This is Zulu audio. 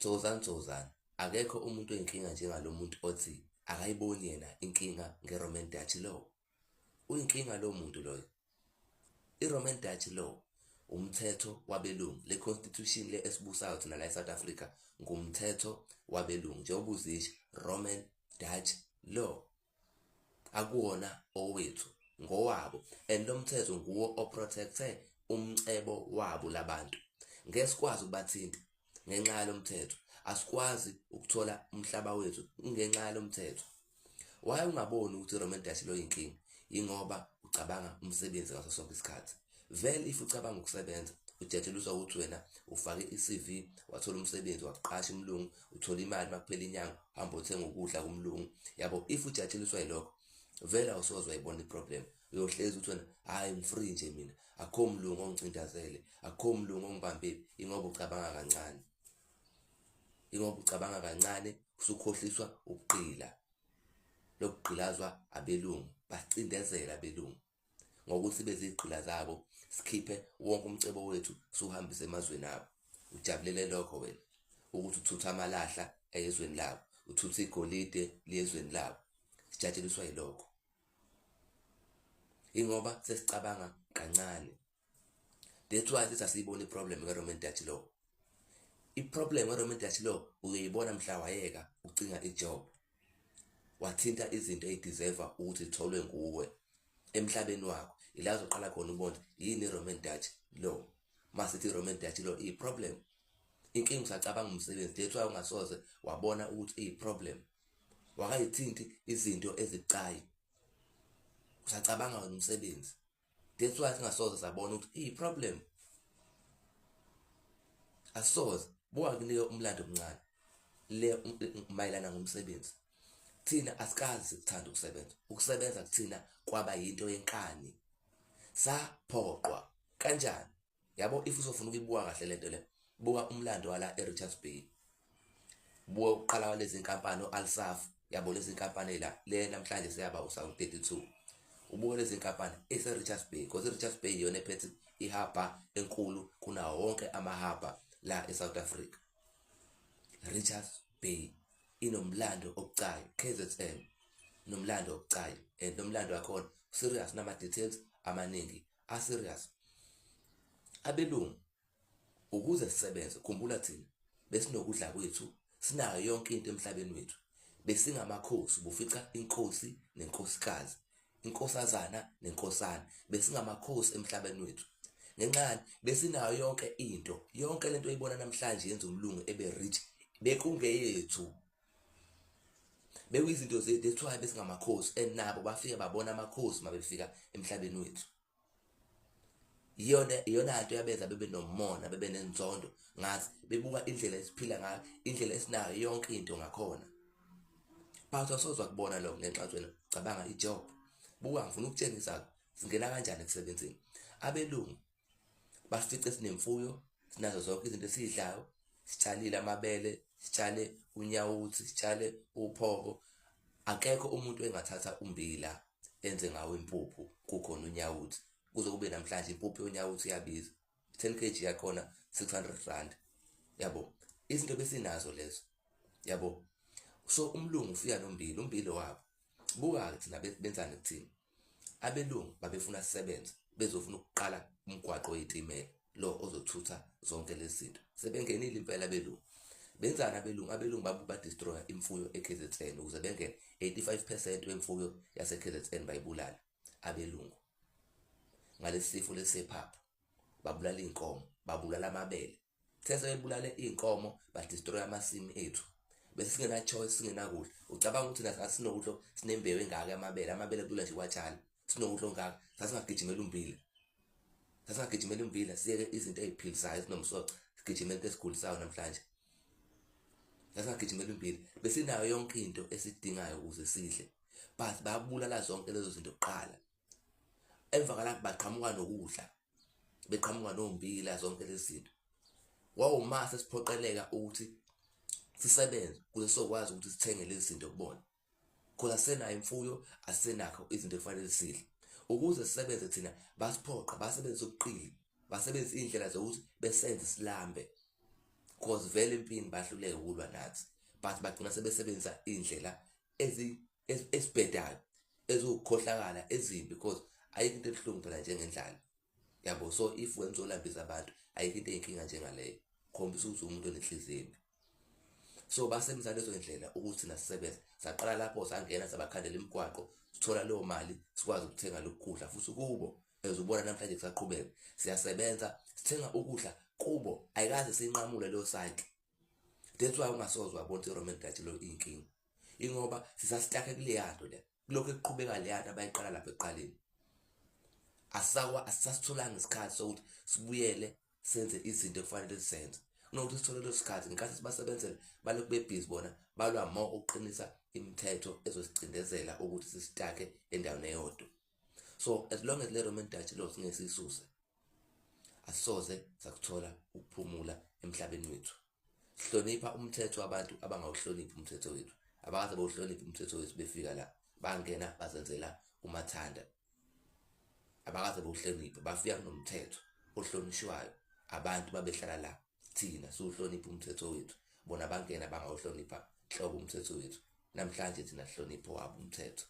Tsozani, akekho umuntu oyinkinga njengalo muntu othi akayiboni yena inkinga nge-Roman Dutch law. Uyinkinga lo muntu loyo. I-Roman Dutch law umthetho wabelungu, le constitution le esibusayo thina la eSouth Africa ngumthetho wabelungu njengoba uzisho Roman Dutch law. Akuwona owethu, ngowabo, and lo mthetho nguwo oprotecte umcebo wabo labantu. Ngeke sikwazi ukubathinta ngenxa yalo mthetho. Asikwazi ukuthola umhlaba wethu ngenxa yalo mthetho. Why ungaboni ukuthi Roman Dutch law inkinga? Ingoba ucabanga umsebenzi ngaso sonke isikhathi. Vele if ucabanga ukusebenza, ujatsheliswa ukuthi wena ufake i-CV, wathola umsebenzi, waqasha umlungu, uthola imali makuphela inyanga, hamba uthenga ukudla kumlungu. Yabo, if ujatsheliswa yilokho, vele awusoze wayibona iproblem. Uyohlezi uthi wena hayi ngifree nje mina, akho mlungu ongicindazele, akho mlungu ongibambe, ingoba ucabanga kancane. Ingoba ucabanga kancane, usukhohliswa ukugqila. Lokugqilazwa abelungu, basicindezela abelungu. Ngokuthi bezigqila zabo, sikhiphe wonke umcebo wethu suhambise emazweni abo. Ujabulele lokho wena, ukuthi uthutha amalahla ezweni labo, uthutha igolide liyezweni labo. Sijatsheliswa yilokho. Ingoba sesicabanga kancane. That's why sithi asiyibona iproblem nge-Roman Dutch law. Iproblem nge-Roman Dutch law uyayibona mhla wayeka ucinga ijob. Wathinta izinto ezideserve ukuthi zitholwe nguwe emhlabeni wakho. Ila uzoqala khona ubona yini i-Roman Dutch law. Masithi i-Roman Dutch law i-problem. Inkinga usacabanga umsebenzi. That's why ungasoze wabona ukuthi i-problem. Wakayithinti izinto ezicayi. Usacabanga umsebenzi. That's why singasoze sabona ukuthi i-problem. Asoze buka kuleyo umlando omncane le mayelana ngomsebenzi. Thina asikazi sikuthanda ukusebenza. Ukusebenza kuthina kwaba yinto yenkani. Saphoqwa kanjani? Yabo, if usofuna ukuyibuka kahle lento le, buka umlando wala eRichards Bay. Buka uqala walezi inkampani oAlsaf, yabo lezi inkampani la le namhlanje seyaba uSouth 32. Ubuka lezi inkampani eseRichards Bay, because iRichards Bay yona ephethe ihaba enkulu kunawo wonke amahaba la eSouth Africa. Richards Bay inomlando obucayi, KZN nomlando obucayi, and nomlando wakhona serious, nama details amaningi serious. Abelungu ukuze sisebenze, khumbula thina besinokudla kwethu, sinayo yonke into emhlabeni wethu. Besingamakhosi, bufica inkosi nenkosikazi, inkosazana nenkosana. Besingamakhosi emhlabeni wethu. Ngenxani besinayo yonke into, yonke lento oyibona namhlanje yenza umlungu ebe rich, bekungeyethu. Bekuyizinto zethu, ethiwa besingamakhosi, and nabo bafike babona amakhosi mabefika emhlabeni wethu. Iyona into yabenza bebe nomona, bebe nenzondo, ngathi bebuka indlela esiphila ngayo, indlela esinayo yonke into ngakhona. But awusoze kubona lokho ngenxa wena cabanga ijob. Buka ngifuna ukutshengisa singena kanjani ekusebenzini. Abelungu basifice sinemfuyo, sinazo zonke izinto esizidlayo, sitshalile amabele, sitshale unyawuthi, sitshale uphoko. Akekho umuntu engathatha umbila enze ngawo impuphu kukhona unyawuthi. Kuze kube namhlanje impuphu yonyawuthi iyabiza. 10 kg yakhona 600 rand. Yabo, izinto besinazo lezo. Yabo. So umlungu ufika nombila, umbilo wabo. Buka thina benzani kuthina. Abelungu babefuna sisebenze, bezofuna ukuqala umgwaqo wezitimela lo ozothutha zonke lezi zinto. Sebengenile impela abelungu. Benzana abelungu? Abelungu ba destroy imfuyo eKZN ukuze bengene 85% wemfuyo yaseKZN bayibulala abelungu. Ngalesifo lesephapha babulala inkomo, babulala amabele. Sese bebulale inkomo, ba destroy amasimi ethu. Bese singena choice, singena kudla. Ucabanga ukuthi nathi asinokudla, sinembewu engaka amabele kula nje kwatshala. Sinokudla ongaka, sasingagijimela umbila. Sasingagijimela umbila, siyeke izinto eziphilisayo sinomsoco, sigijimela into esigulisayo namhlanje. Sasingagijimela umbila, besinayo yonke into esidingayo ukuze sidle. But babulala zonke lezo zinto kuqala. Emva kalapho baqhamuka nokudla. Beqhamuka nombila zonke lezi zinto. Wawumase siphoqeleka ukuthi sisebenze kuze sokwazi ukuthi sithenge lezi zinto kubona. Khola senayo imfuyo, asenakho izinto efanele sidle. Ukuze sisebenze thina basiphoqa, basebenza ukuqili, basebenza indlela zokuthi besenze silambe. cause vele empini bahluleke ukulwa nathi, but bagcina sebesebenzisa iy'ndlela ezibhedayo ezokukhohlakala ezimbi, because ayikho into ebuhlungu phela njengendlala, yabo. So if wenza olambisa abantu, ayikho into eyinkinga njengaleyo, khombisa ukuthi umuntu onenhliziyo embi. So basebenzisa lezo ndlela ukuthi nasisebenza, saqala lapho sangena sabakhandela imigwaqo, sithola leyo mali sikwazi ukuthenga lokhu kudla futhi kubo. Uzubona namhlanje kusaqhubeka siyasebenza, sithenga ukudla kubo, ayikaze siyinqamule leyo cycle. That's why ungasoze wabona ukuthi iRoman Dutch lo inkinga, ingoba sisasitake kuleya nto le, kulokhu ekuqhubeka leya nto abayiqala lapha ekuqaleni. Asisasitholanga isikhathi sokuthi sibuyele senze izinto ekufanele sizenze, kunokuthi sithole leso sikhathi ngenkathi sibasebenzele balokhu bebhizi bona balwa mo ukuqinisa imithetho ezosicindezela ukuthi sisitake endaweni eyodwa. So as long as le Roman Dutch law singesisuse, asisoze sakuthola ukuphumula emhlabeni wethu. Sihlonipha umthetho wabantu abangawuhloniphi umthetho wethu, abakaze bawuhloniphe umthetho wethu befika la bangena bazenzela umathanda, abakaze bawuhloniphe, bafika kunomthetho ohlonishwayo, abantu babehlala la, thina siwuhlonipha umthetho wethu, bona bangena bangawuhlonipha hlobo umthetho wethu. Namhlanje thina sihlonipha wabo umthetho.